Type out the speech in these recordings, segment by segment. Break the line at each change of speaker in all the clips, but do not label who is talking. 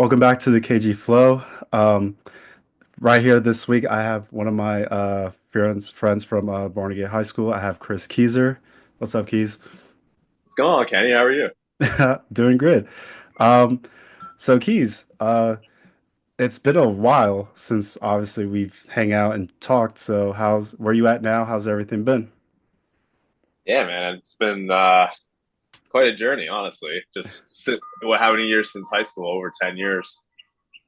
Welcome back to the KG Flow. Um, right here this week, I have one of my friends from Barnegat High School. I have Chris Keesser. What's up, Keys?
What's going on, Kenny? How are you?
Doing good. Um, so Keys, it's been a while since obviously we've hang out and talked. So how's where you at now? How's everything been?
Yeah, man, it's been quite a journey, honestly. How many years since high school? Over 10 years.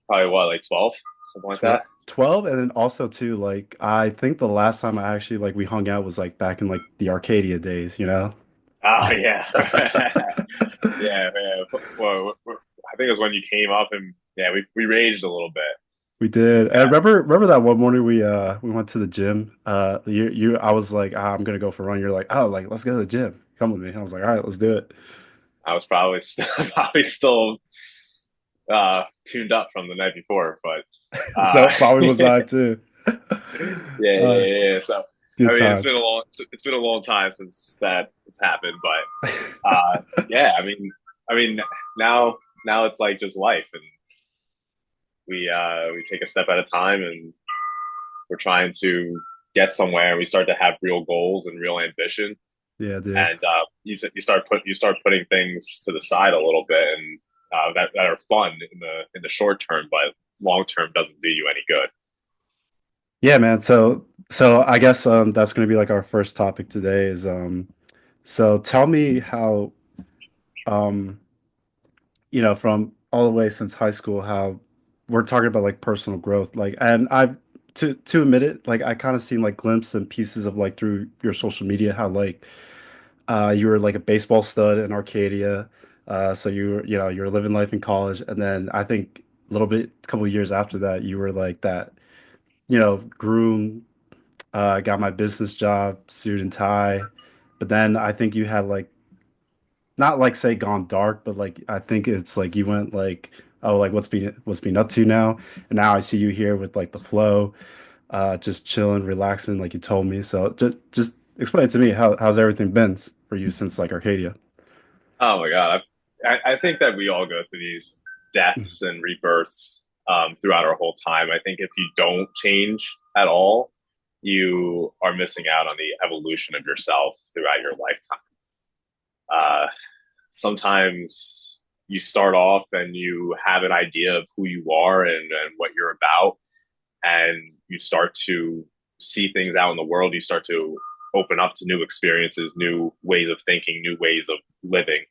Probably what, like 12? Something like
Tw
that?
12, and then also too, like I think the last time I actually like we hung out was like back in like the Arcadia days, you know?
Oh, yeah. Yeah, man. I think it was when you came up and yeah, we raged a little bit.
We did. And
Yeah,
remember that one morning we went to the gym. You I was like, I'm gonna go for a run. You're like, oh, like let's go to the gym. Come with me. I was like, all right, let's do it.
I was probably probably still tuned up from the night before, but
So
uh,
probably was I too.
yeah. So I
Good
mean,
times.
it's been a long time since that has happened, but yeah, I mean now now it's like just life, and we take a step at a time, and we're trying to get somewhere, and we start to have real goals and real ambition,
Yeah, dude.
and you start putting things to the side a little bit, and that are fun in the short term, but long term doesn't do you any good.
Yeah, man. So I guess that's gonna be like our first topic today is so tell me how um from all the way since high school, how we're talking about like personal growth. Like, and I've to admit it, like I kind of seen like glimpses and pieces of like through your social media how like you were like a baseball stud in Arcadia. So you were living life in college, and then I think a little bit, a couple of years after that, you were like that, groom. Got my business job, suit and tie. But then I think you had like not like say gone dark, but like I think it's like you went like, oh, like what's been up to now, and now I see you here with like the flow, just chilling, relaxing, like you told me. So just explain to me how's everything been for you since like Arcadia.
Oh my God. I think that we all go through these deaths and rebirths throughout our whole time. I think if you don't change at all, you are missing out on the evolution of yourself throughout your lifetime. Uh, Sometimes you start off and you have an idea of who you are and what you're about, and you start to see things out in the world. You start to open up to new experiences, new ways of thinking, new ways of living,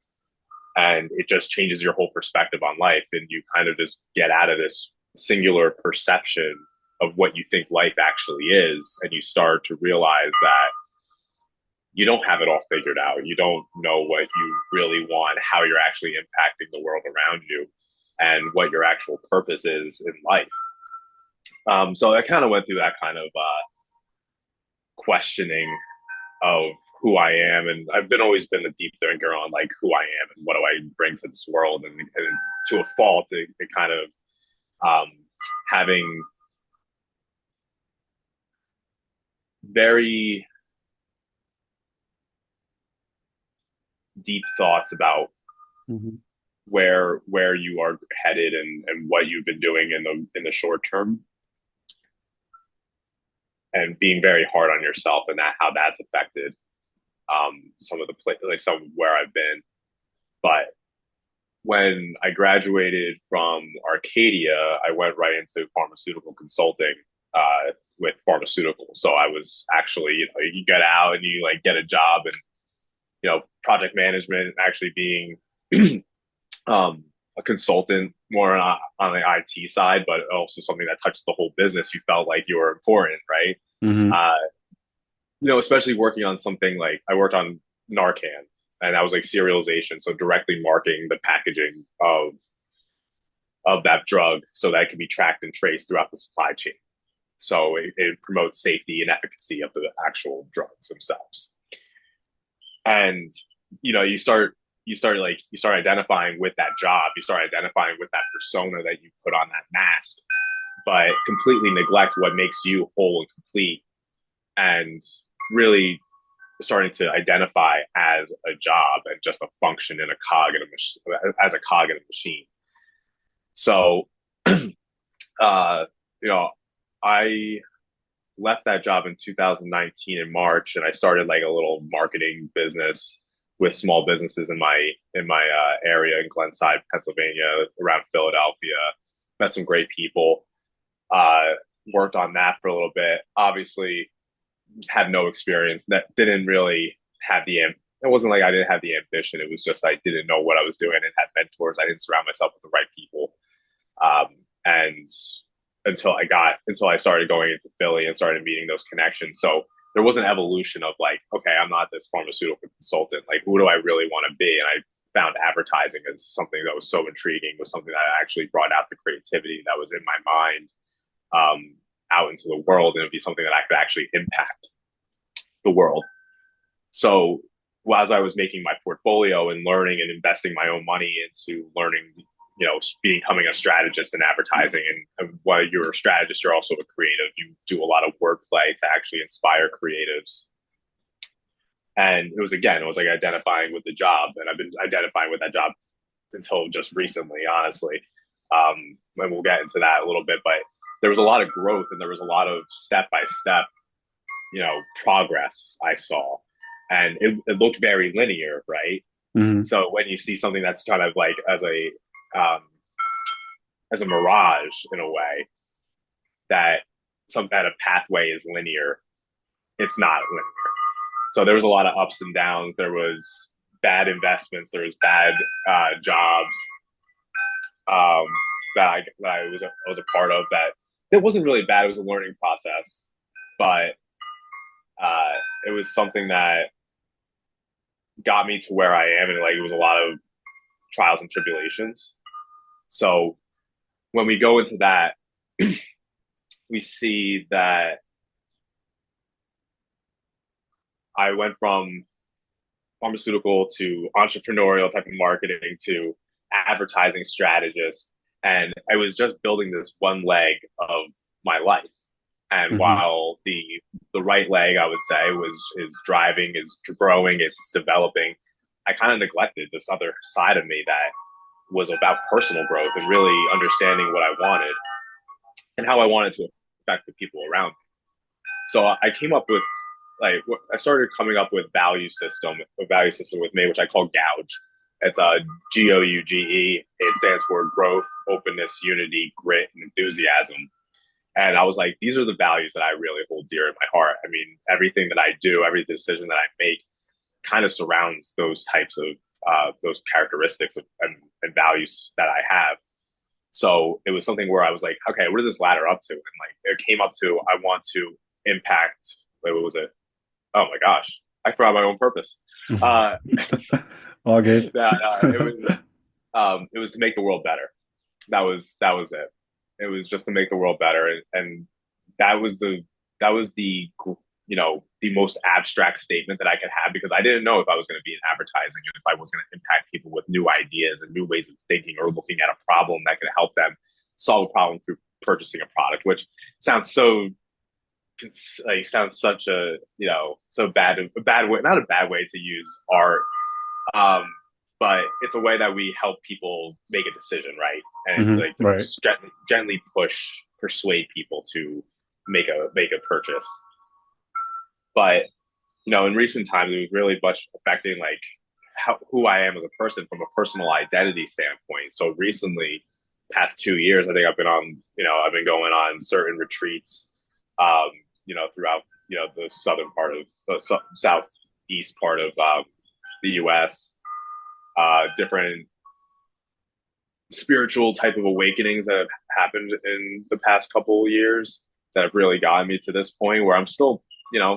and it just changes your whole perspective on life, and you kind of just get out of this singular perception of what you think life actually is, and you start to realize that you don't have it all figured out. You don't know what you really want, how you're actually impacting the world around you, and what your actual purpose is in life. So I kind of went through that kind of questioning of who I am, and I've been always been a deep thinker on like who I am and what do I bring to this world, and to a fault, it kind of um, having very deep thoughts about
Hmm.
where you are headed, and what you've been doing in the short term, and being very hard on yourself, and that how that's affected some of the like some of where I've been. But when I graduated from Arcadia, I went right into pharmaceutical consulting with pharmaceuticals. So I was actually, you get out and you like get a job, and project management, actually being a consultant more on the IT side, but also something that touches the whole business. You felt like you were important, right?
Hmm.
Uh, Especially working on something like I worked on Narcan, and that was like serialization, so directly marking the packaging of that drug so that it can be tracked and traced throughout the supply chain. So it promotes safety and efficacy of the actual drugs themselves. And you start identifying with that job, you start identifying with that persona that you put on that mask, but completely neglect what makes you whole and complete, and really starting to identify as a job and just a function in a cog in a as a cog in a machine. So, uh, you know, I left that job in 2019 in March, and I started like a little marketing business with small businesses in my area in Glenside, Pennsylvania, around Philadelphia. Met some great people. Uh, Worked on that for a little bit. Obviously, had no experience. That didn't really have the. It wasn't like I didn't have the ambition. It was just I didn't know what I was doing. I didn't have mentors. I didn't surround myself with the right people. And until I started going into Philly and started meeting those connections. So there was an evolution of like, okay, I'm not this pharmaceutical consultant. Like, who do I really want to be? And I found advertising as something that was so intriguing, was something that actually brought out the creativity that was in my mind out into the world, and it'd be something that I could actually impact the world. So as I was making my portfolio and learning and investing my own money into learning, becoming a strategist in advertising, and while you're a strategist, you're also a creative. You do a lot of wordplay to actually inspire creatives. And it was like identifying with the job, and I've been identifying with that job until just recently, honestly. And we'll get into that a little bit, but there was a lot of growth and there was a lot of step by step, progress I saw, and it looked very linear, right?
Hmm.
So when you see something that's kind of like um, as a mirage in a way, that some kind of pathway is linear, it's not linear. So there was a lot of ups and downs. There was bad investments. There was bad jobs um, that I was a part of. That it wasn't really bad. It was a learning process, but it was something that got me to where I am, and like it was a lot of trials and tribulations. So when we go into that, we see that I went from pharmaceutical to entrepreneurial type of marketing to advertising strategist, and I was just building this one leg of my life. And
Hmm.
while the right leg, I would say, was is driving, is growing, it's developing, I kind of neglected this other side of me that was about personal growth and really understanding what I wanted and how I wanted to affect the people around me. So I came up with like I started coming up with a value system with me, which I call Gouge. It's a GOUGE. It stands for growth, openness, unity, grit, and enthusiasm. And I was like, these are the values that I really hold dear in my heart. I mean, everything that I do, every decision that I make kind of surrounds those types of those characteristics and values that I have. So it was something where I was like, okay, what does this ladder up to? And like it came up to, I want to impact. Like, what was it? Oh my gosh, I forgot my own purpose. Uh,
All good.
that it was to make the world better. That was it. It was just to make the world better, and that was the that was the the most abstract statement that I could have, because I didn't know if I was going to be in advertising and if I was going to impact people with new ideas and new ways of thinking, or looking at a problem that could help them solve a problem through purchasing a product, which sounds so like sounds such a so a bad way, not a bad way to use art, um but it's a way that we help people make a decision, right? And it's
Hmm.
like to
Right.
gently persuade people to make a purchase. But in recent times, it was really much affecting like who I am as a person from a personal identity standpoint. So recently, past 2 years, I think I've been going on certain retreats, um, throughout the southern part of the southeast part of the U.S. Different spiritual type of awakenings that have happened in the past couple of years that have really gotten me to this point where I'm still,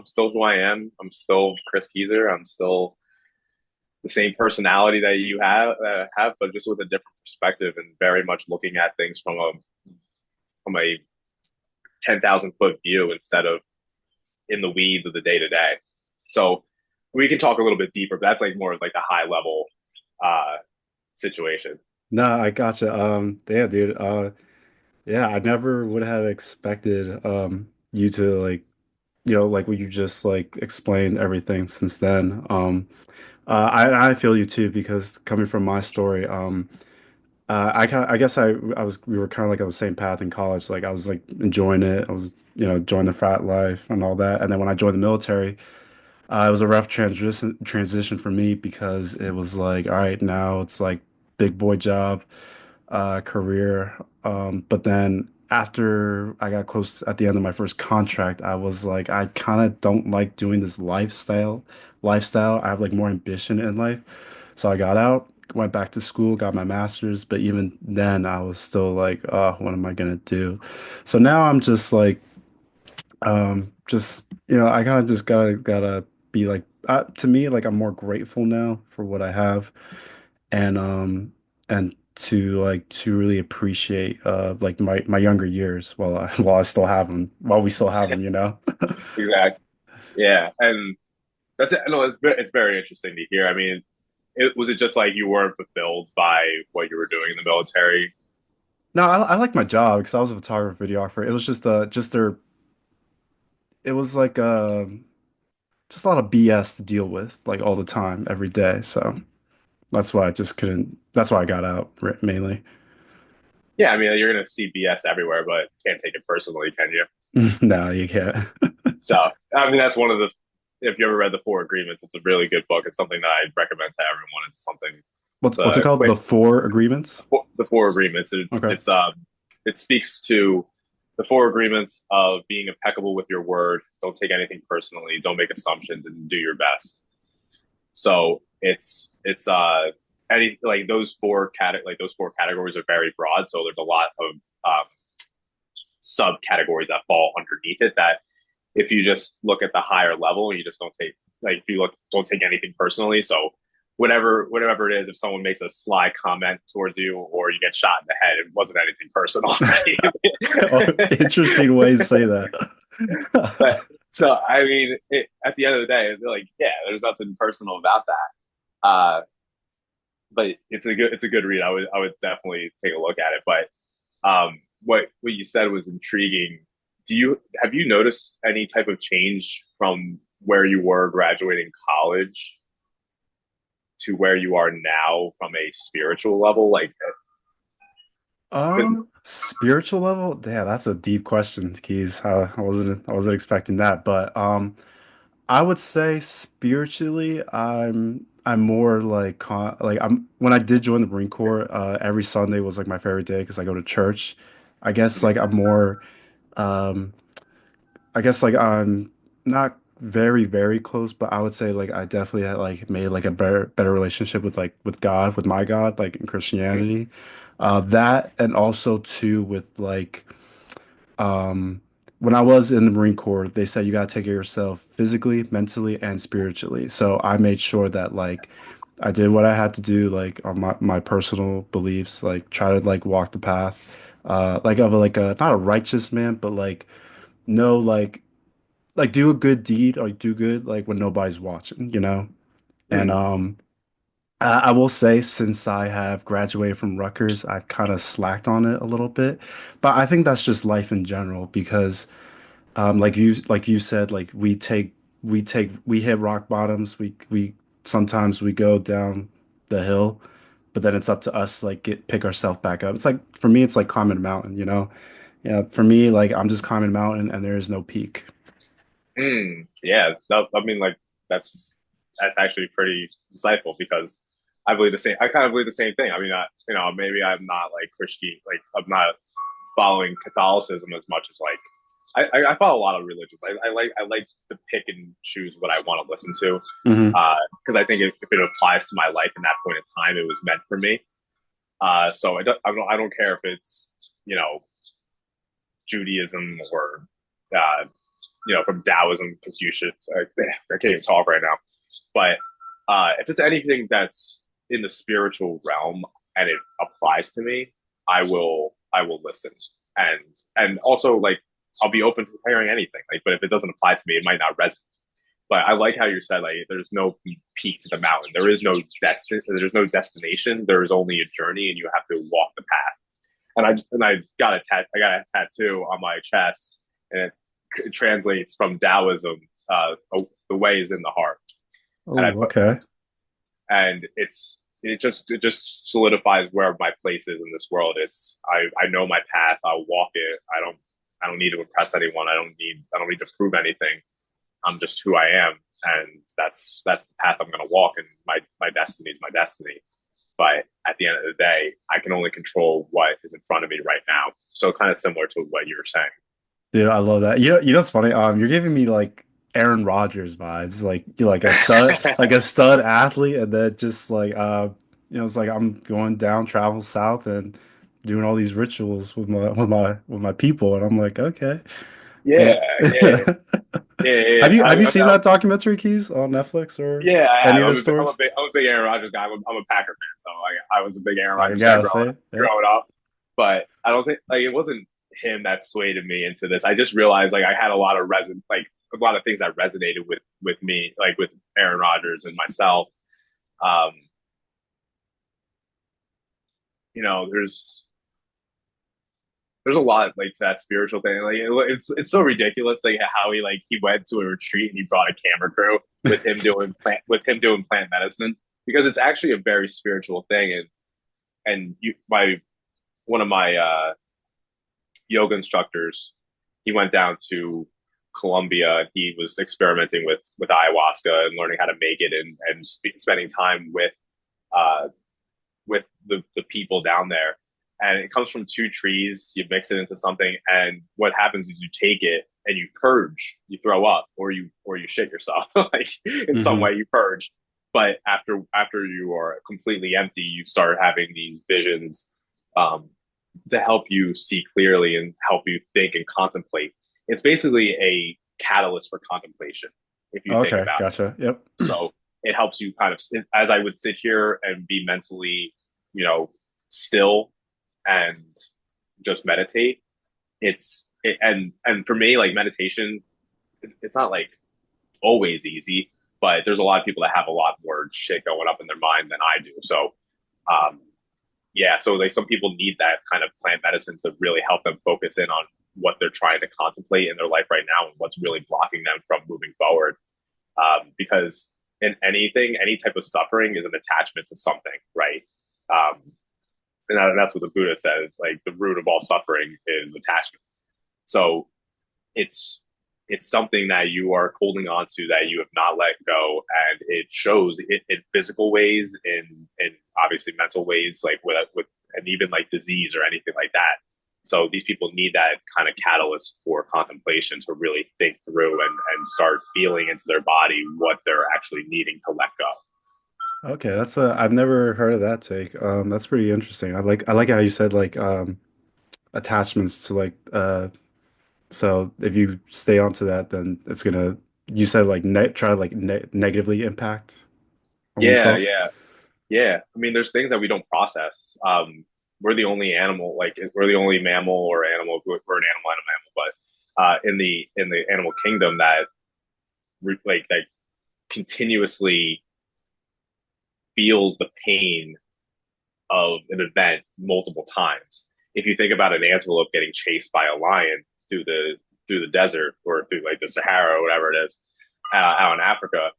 still who I am. I'm still Chris Keesser. I'm still the same personality that you have, but just with a different perspective and very much looking at things from a 10,000 foot view instead of in the weeds of the day to day. So we can talk a little bit deeper, but that's like more of like the high level uh, situation.
No, I gotcha. Yeah, dude. Yeah, I never would have expected you to like, like what you just like explained everything since then. I feel you too because coming from my story, I guess I was we were kind of like on the same path in college. Like I was like enjoying it. I was, joining the frat life and all that. And then when I joined the military, it was a rough transition for me because it was like, all right, now it's like big boy job, career. But then after I got close at the end of my first contract, I was like, I kind of don't like doing this lifestyle. I have like more ambition in life. So I got out, went back to school, got my master's, but even then I was still like, oh, what am I gonna do? So now I'm just like, just, I kind of just gotta be like, to me, like I'm more grateful now for what I have, and to really appreciate like my younger years while I while I still have them, while we still have them, you know.
Exactly. Yeah, and that's it. No, it's very interesting to hear. I mean, was it just like you weren't fulfilled by what you were doing in the military?
No, I like my job because I was a photographer, videographer. It was just their it was like just a lot of BS to deal with like all the time, every day. So that's why I just couldn't. That's why I got out mainly.
Yeah, I mean, you're gonna see BS everywhere, but can't take it personally, can you?
No, you can't.
So, I mean, that's one of the. If you ever read the Four Agreements, it's a really good book. It's something that I'd recommend to everyone. It's something.
What's it
The
called?
quick
The Four Agreements?
the Four Agreements.
Okay.
It speaks to the Four Agreements of being impeccable with your word. Don't take anything personally. Don't make assumptions, and do your best. So it's any like those four categories are very broad. So there's a lot of subcategories that fall underneath it. That if you just look at the higher level, you just don't take like if you look don't take anything personally. So whatever it is, if someone makes a sly comment towards you or you get shot in the head, it wasn't anything personal,
Oh,
right?
interesting way to say that.
But so I mean, at the end of the day, it's like yeah, there's nothing personal about that. But it's a good read. I would definitely take a look at it. But what you said was intriguing. Do you have you noticed any type of change from where you were graduating college to where you are now from a spiritual level? Like,
Spiritual level? Yeah, that's a deep question, Keys. I wasn't expecting that, but I would say spiritually, I'm more like like I'm when I did join the Marine Corps, every Sunday was like my favorite day because I go to church. I guess like I'm more um I guess like I'm not very, very close, but I would say like I definitely had like made like a better relationship with like with God, with my God, like in Christianity. That and also too with like when I was in the Marine Corps, they said you gotta take care of yourself physically, mentally, and spiritually. So I made sure that like I did what I had to do, like on my personal beliefs, like try to like walk the path, like of a, like a not a righteous man, but like do a good deed or do good like when nobody's watching, you know? And
mm,
I will say since I have graduated from Rutgers, I've kind of slacked on it a little bit. But I think that's just life in general because like you said, like we hit rock bottoms. We sometimes we go down the hill, but then it's up to us like pick ourselves back up. It's like for me, it's like climbing a mountain, you know? Yeah, for me, like I'm just climbing a mountain and there is no peak.
yeah, I mean, like that's actually pretty insightful because I believe the same. I kind of believe the same thing. I mean, maybe I'm not like Christian, like I'm not following Catholicism as much as like I follow a lot of religions. I like to pick and choose what I want to listen to
Hmm.
because I think if it applies to my life in that point in time, it was meant for me. So I don't care if it's you know Judaism or from Taoism, Confucius. I can't even talk right now. But if it's anything that's in the spiritual realm and it applies to me, I will listen and also like I'll be open to hearing anything. Like, but if it doesn't apply to me, it might not resonate. But I like how you said like there's no peak to the mountain. There's no destination. There is only a journey, and you have to walk the path. And I I got a tattoo on my chest, and it translates from Taoism. The way is in the heart, and I
Oh,
put
okay.
and it's it just solidifies where my place is in this world. I know my path. I'll walk it. I don't need to impress anyone. I don't need to prove anything. I'm just who I am, and that's the path I'm going to walk. And my destiny is my destiny. But at the end of the day, I can only control what is in front of me right now. So kind of similar to what you were saying.
Dude, I love that. You know what's funny? You're giving me like Aaron Rodgers vibes, like you're like a stud athlete, and then just like it's like I'm going down, travel south, and doing all these rituals with my people, and I'm like, okay.
Yeah,
And
yeah, yeah, yeah.
have you seen that documentary, Keys, on Netflix or
Yeah, I
any
have.
of the stores?
I'm a big Aaron Rodgers guy. I'm a Packer fan, so I was a big Aaron
I
Rodgers guy
gotta say, yeah.
growing up. But I don't think like it wasn't him that swayed me into this. I just realized like I had a lot of things that resonated with me, like with Aaron Rodgers and myself. Um, there's a lot like to that spiritual thing. Like it's so ridiculous like how he went to a retreat and he brought a camera crew with him doing plant medicine because it's actually a very spiritual thing. And you my one of my yoga instructors, he went down to Colombia and he was experimenting with ayahuasca and learning how to make it and spending time uh, with the people down there. And it comes from two trees. You mix it into something, and what happens is you take it and you purge. You throw up, or you shit yourself. Like in some
Hmm.
way, you purge. But after you are completely empty, you start having these visions um, to help you see clearly and help you think and contemplate. It's basically a catalyst for contemplation, if you think
Okay,
about it.
gotcha. Yep.
So it helps you kind of, as I would sit here and be mentally, still and just meditate. And for me, like meditation, it's not like always easy, but there's a lot of people that have a lot more shit going up in their mind than I do. So, um, yeah, so like some people need that kind of plant medicine to really help them focus in on what they're trying to contemplate in their life right now and what's really blocking them from moving forward. Because in anything, any type of suffering is an attachment to something, right? Um, and that's what the Buddha said. Like the root of all suffering is attachment. So it's it's something that you are holding on to that you have not let go, and it shows in physical ways, in obviously mental ways, like with and even like disease or anything like that. So these people need that kind of catalyst for contemplation to really think through and start feeling into their body what they're actually needing to let go.
Okay, that's a I've never heard of that take. That's pretty interesting. I like how you said like attachments to like so if you stay onto that, then it's gonna you said like try to like negatively impact on
Yeah,
oneself.
yeah. Yeah, I mean, there's things that we don't process. We're the only animal, like we're the only mammal or animal. We're an animal and a mammal, but in the animal kingdom that that continuously feels the pain of an event multiple times. If you think about an antelope getting chased by a lion through the desert or through like the Sahara or whatever it is out in Africa,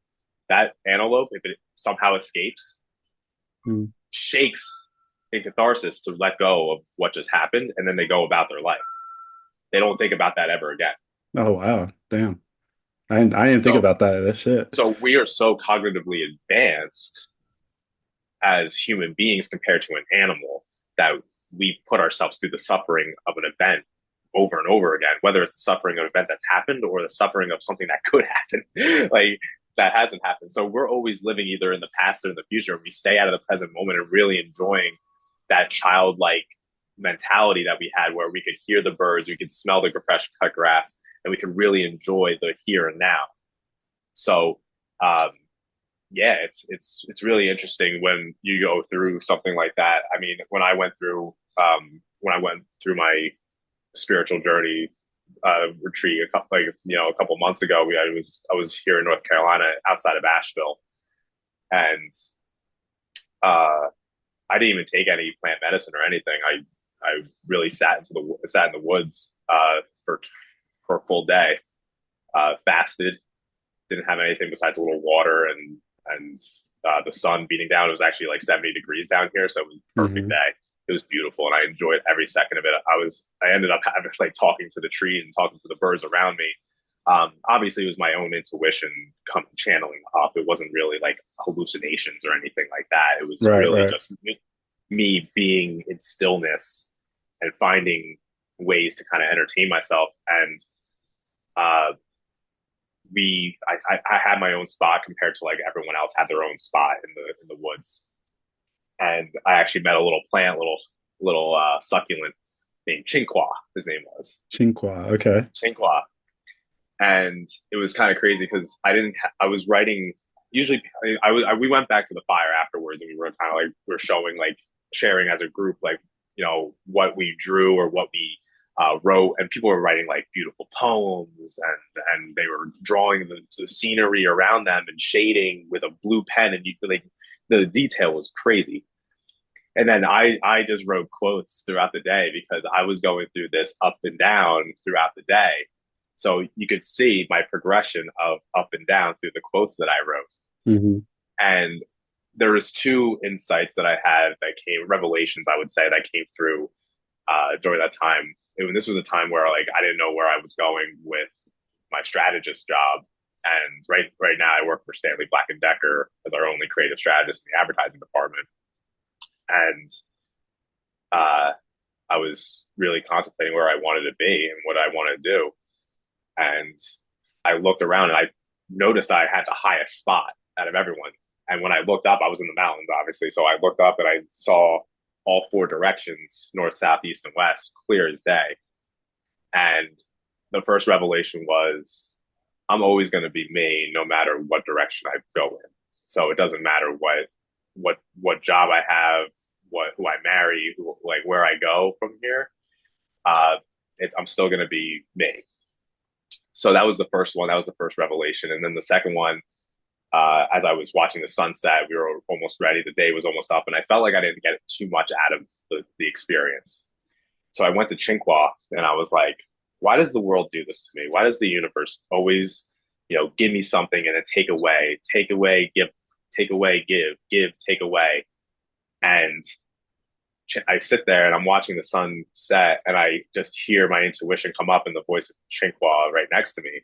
that antelope, if it somehow escapes,
Hmm.
shakes in catharsis to let go of what just happened, and then they go about their life. They don't think about that ever again.
Oh wow, damn. I didn't think
So,
about that. That shit.
so we are so cognitively advanced as human beings compared to an animal that we put ourselves through the suffering of an event over and over again, whether it's the suffering of an event that's happened or the suffering of something that could happen. Like that hasn't happened. So we're always living either in the past or in the future. We stay out of the present moment and really enjoying that childlike mentality that we had where we could hear the birds, we could smell the fresh cut grass, and we could really enjoy the here and now. So um, yeah, it's really interesting when you go through something like that. I mean, when I went through my spiritual journey retreat a couple months ago, I was here in North Carolina outside of Asheville, and uh, I didn't even take any plant medicine or anything. I really sat in the woods for a full day, fasted, didn't have anything besides a little water and the sun beating down. It was actually like 70 degrees down here, so it was a perfect
Hmm.
day. It was beautiful, and I enjoyed every second of it. I ended up having like talking to the trees and talking to the birds around me. Obviously, it was my own intuition come channeling up. It wasn't really like hallucinations or anything like that. It was
Right,
really
right.
just me being in stillness and finding ways to kind of entertain myself. And uh, I had my own spot compared to like everyone else had their own spot in the woods. And I actually met a little plant, little succulent named Chinqua. His name was
Chinqua. Okay.
Chinqua, and it was kind of crazy because I didn't. I was writing. Usually, we went back to the fire afterwards, and we were kind of like we are showing like sharing as a group, like what we drew or what we wrote, and people were writing like beautiful poems, and they were drawing the scenery around them and shading with a blue pen, and like the detail was crazy. And then I just wrote quotes throughout the day because I was going through this up and down throughout the day. So you could see my progression of up and down through the quotes that I wrote.
Hmm.
And there was two insights that I had that came, revelations, I would say, that came through during that time. This was a time where like I didn't know where I was going with my strategist job. And right now I work for Stanley Black and Decker as our only creative strategist in the advertising department. And uh, I was really contemplating where I wanted to be and what I wanted to do. And I looked around and I noticed I had the highest spot out of everyone. And when I looked up, I was in the mountains, obviously. So I looked up and I saw all four directions, north, south, east, and west, clear as day. And the first revelation was I'm always going to be me no matter what direction I go in. So it doesn't matter what job I have, who I marry, like where I go from here. Uh, I'm still going to be me. So that was the first one. That was the first revelation, and then the second one, as I was watching the sunset, we were almost ready. The day was almost up, and I felt like I didn't get too much out of the experience. So I went to Chinqua, and I was like, "Why does the world do this to me? Why does the universe always, give me something and then take away, give, take away, give, take away?" And I sit there and I'm watching the sun set, and I just hear my intuition come up in the voice of Chinqua right next to me,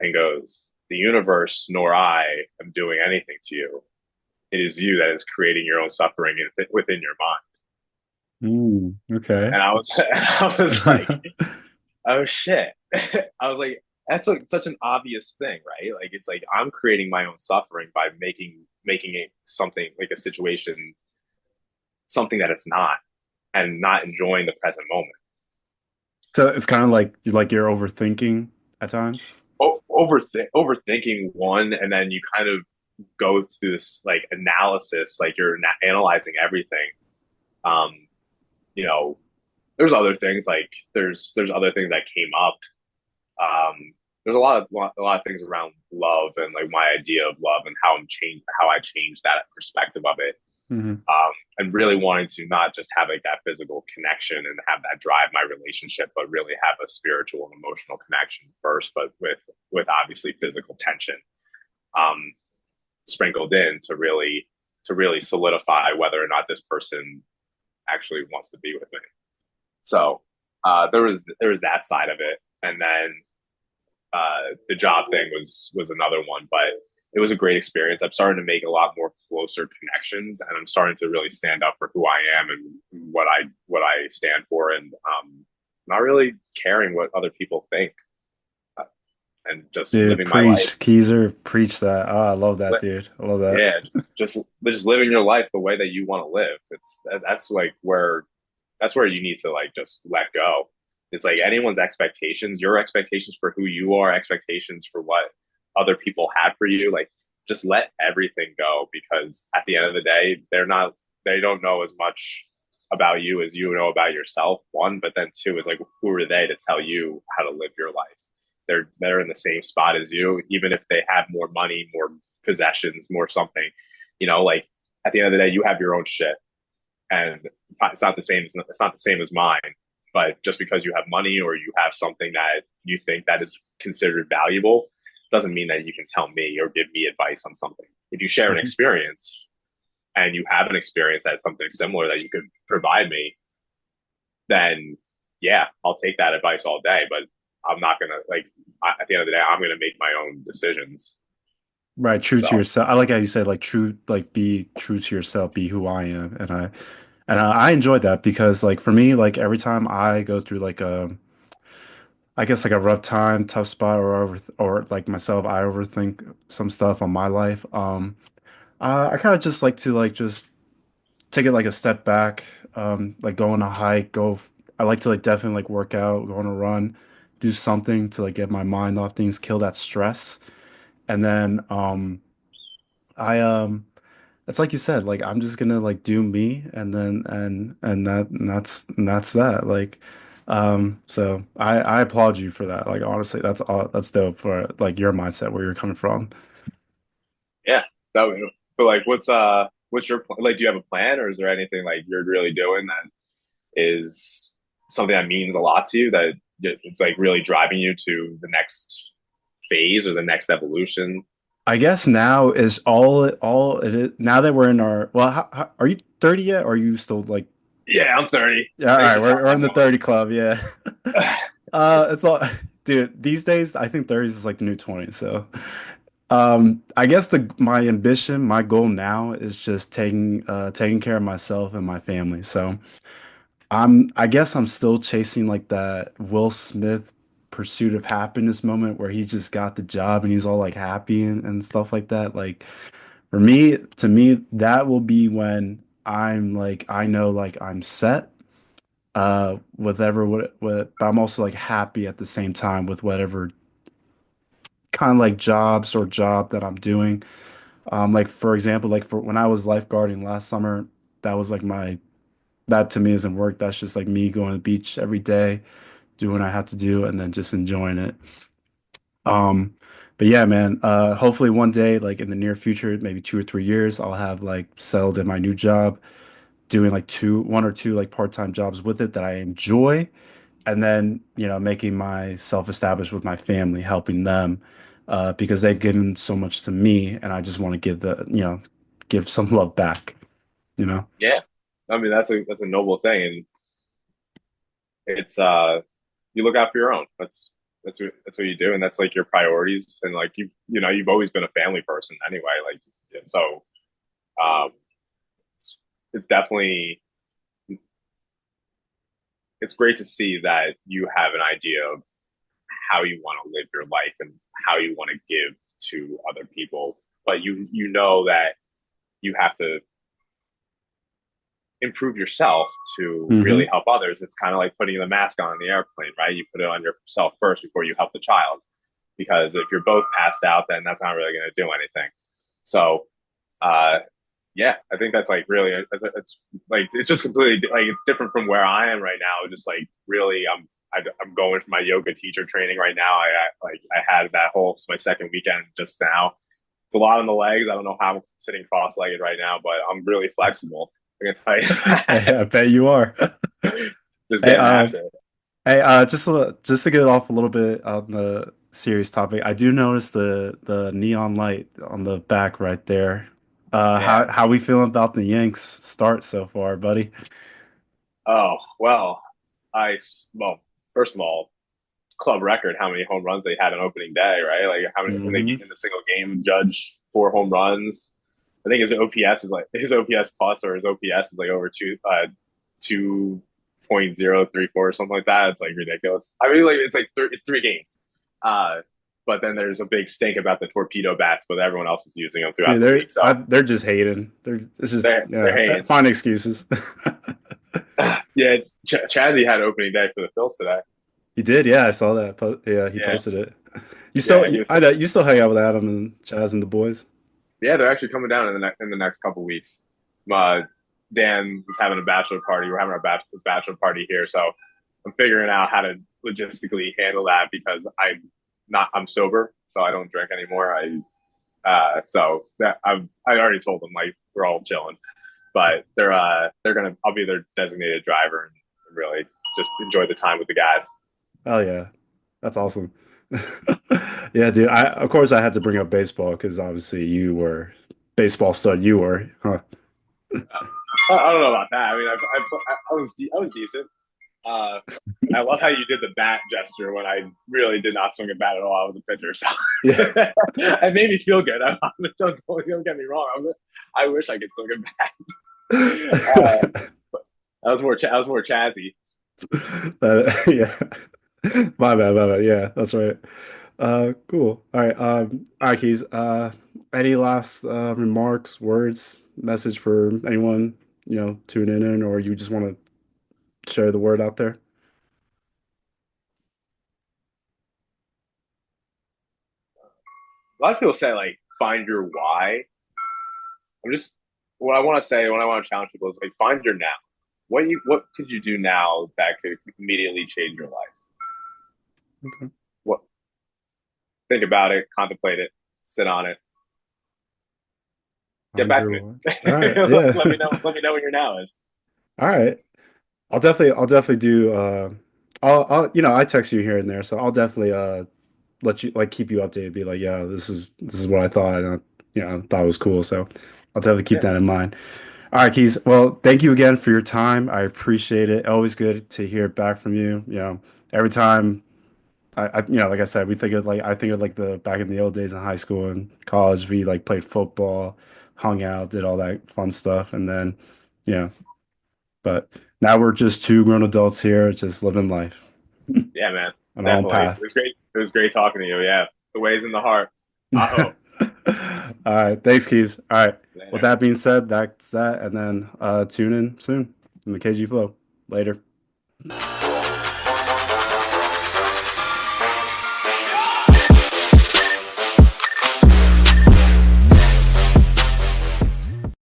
and goes, "The universe nor I am doing anything to you. It is you that is creating your own suffering within your mind."
Mm, okay.
And I was like, "Oh shit!" I was like, "That's such an obvious thing, right? Like, it's like I'm creating my own suffering by making it something like a situation something that it's not, and not enjoying the present moment."
So it's kind of like you're overthinking at times.
Overthinking one, and then you kind of go through this like analysis, like you're analyzing everything. Um, you know, there's other things like there's other things that came up. There's a lot of things around love and like my idea of love and how I changed that perspective of it.
Hmm.
And really wanting to not just have like that physical connection and have that drive my relationship, but really have a spiritual and emotional connection first, but with obviously physical tension um, sprinkled in to really solidify whether or not this person actually wants to be with me. So there was that side of it, and then the job thing was another one, but it was a great experience. I'm starting to make a lot more closer connections, and I'm starting to really stand up for who I am and what I stand for, and not really caring what other people think, uh, and just
Dude,
living my life.
preach, Keesser, preach that. Ah, I love that, dude. I love that.
Yeah, just living your life the way that you want to live. That's like where that's where you need to like just let go. It's like anyone's expectations, your expectations for who you are, expectations for what other people have for you, like just let everything go, because at the end of the day, they don't know as much about you as you know about yourself. One, but then two is like who are they to tell you how to live your life? They're in the same spot as you, even if they have more money, more possessions, more something. Like at the end of the day, you have your own shit, and it's not the same. It's not the same as mine. But just because you have money or you have something that you think that is considered valuable, doesn't mean that you can tell me or give me advice on something. If you share an
Mhm.
experience and you have an experience that's something similar that you could provide me, then yeah, I'll take that advice all day. But I'm not gonna like at the end of the day, I'm gonna make my own decisions.
Right, true to
So
yourself. I like how you said like true, like be true to yourself, be who I am, and I enjoyed that because like for me, like every time I go through like I guess like a rough time, tough spot, or like myself, I overthink some stuff on my life. I kind of just like to like just take it like a step back, like go on a hike, I like to like definitely like work out, go on a run, do something to like get my mind off things, kill that stress. And then I it's like you said, like I'm just gonna like do me and then and that's that. Like so I applaud you for that. Like honestly, that's dope for like your mindset where you're coming from.
yeah, that would, but like, what's your like? Do you have a plan, or is there anything like you're really doing that is something that means a lot to you that it's like really driving you to the next phase or the next evolution?
I guess now is all it is now that we're in our well, are you 30 yet or are you still like
Yeah, I'm 30.
yeah, all
Thanks
right,
for
we're
telling
in the 30 club, yeah.
everyone.
It's all dude, these days I think 30s is like the new 20, so I guess the my ambition, my goal now is just taking care of myself and my family. So I guess I'm still chasing like that Will Smith pursuit of happiness moment where he just got the job and he's all like happy and stuff like that. Like for me, to me, that will be when I'm like I know like I'm set whatever what but I'm also like happy at the same time with whatever kind of like job that I'm doing. Like for example, like for when I was lifeguarding last summer, that was like my that to me isn't work. That's just like me going to the beach every day, doing what I have to do, and then just enjoying it. Um, but yeah, man, hopefully one day, like in the near future, maybe 2 or 3 years, I'll have like settled in my new job, doing like one or two like part-time jobs with it that I enjoy, and then, making myself established with my family, helping them, because they've given so much to me, and I just want to give some love back, you know?
Yeah, I mean that's a noble thing, and it's you look out for your own. That's what you do, and that's like your priorities, and like you've always been a family person anyway. Like so, um, it's definitely it's great to see that you have an idea of how you want to live your life and how you want to give to other people, but you know that you have to improve yourself to really
Hmm.
help others. It's kind of like putting the mask on in the airplane, right? You put it on yourself first before you help the child. Because if you're both passed out, then that's not really going to do anything. So, uh, yeah, I think that's like really, it's like, it's just completely like, it's different from where I am right now. Just like really, I'm going for my yoga teacher training right now. I had that whole, it's my second weekend just now. It's a lot on the legs. I don't know how I'm sitting cross-legged right now, but I'm really flexible. I can tell you
Hey, I bet you are.
just
Hey,
getting after it.
just to get off a little bit on the serious topic, I do notice the neon light on the back right there.
Yeah.
How we feeling about the Yanks start so far, buddy?
Oh, well, well, first of all, club record how many home runs they had on opening day, right? Like how many in the
Hmm.
in the single game, Judge 4 home runs. I think his OPS is like his OPS plus or his OPS is like over 2.034 or something like that. It's like ridiculous. I mean, like it's like it's 3 games. Uh, but then there's a big stink about the torpedo bats, but everyone else is using them throughout
Dude,
the week. So
they're just hating. It's just
they're hating.
find excuses.
Yeah, Chazzy had opening day for the Phils today.
He did, yeah, I saw that. Yeah, he
Yeah,
posted it. You still,
yeah, he was.
I know you still hang out with Adam and Chaz and the boys.
Yeah, they're actually coming down in the next couple weeks. Dan is having a bachelor party. We're having his bachelor party here, so I'm figuring out how to logistically handle that because I'm sober, so I don't drink anymore. So that I already told them like we're all chilling, but they're gonna I'll be their designated driver and really just enjoy the time with the guys.
Oh yeah, that's awesome. Yeah, dude. I of course I had to bring up baseball because obviously you were baseball stud. You were, huh?
I don't know about that. I mean, I was decent. Uh, I love how you did the bat gesture when I really did not swing a bat at all. I was a pitcher, so
Yeah.
it made me feel good. Don't get me wrong. I wish I could swing a bat. I was more chazzy.
Yeah. My bad, my bad. Yeah, that's right. Cool. All right, Keys. Any last remarks, words, message for anyone, tuning in, or you just want to share the word out there?
A lot of people say like find your why. I'm just what I want to say when I want to challenge people is like find your now. What could you do now that could immediately change your life?
Okay.
What think about it, contemplate it, sit on it, get
Find
back to
your
me.
word. All right. Yeah.
Let me know what your now is.
All right. I'll definitely do I text you here and there, so I'll definitely let you like keep you updated, be like, yeah, this is what I thought, and thought it was cool. So I'll definitely keep
Yeah,
that in mind. All right, Keys. Well, thank you again for your time. I appreciate it. Always good to hear back from you. Every time like I said, we think of like I think of like the back in the old days in high school and college, we like played football, hung out, did all that fun stuff, and then, you know, but now we're just two grown adults here, just living life
yeah, man,
on our own
definitely. It
path.
was great. It was great talking to you. Yeah, the ways in the heart. Aho.
All right, thanks, Keys. All right. With
Later.
that being said, that's that, and then tune in soon in the KG Flow. Later.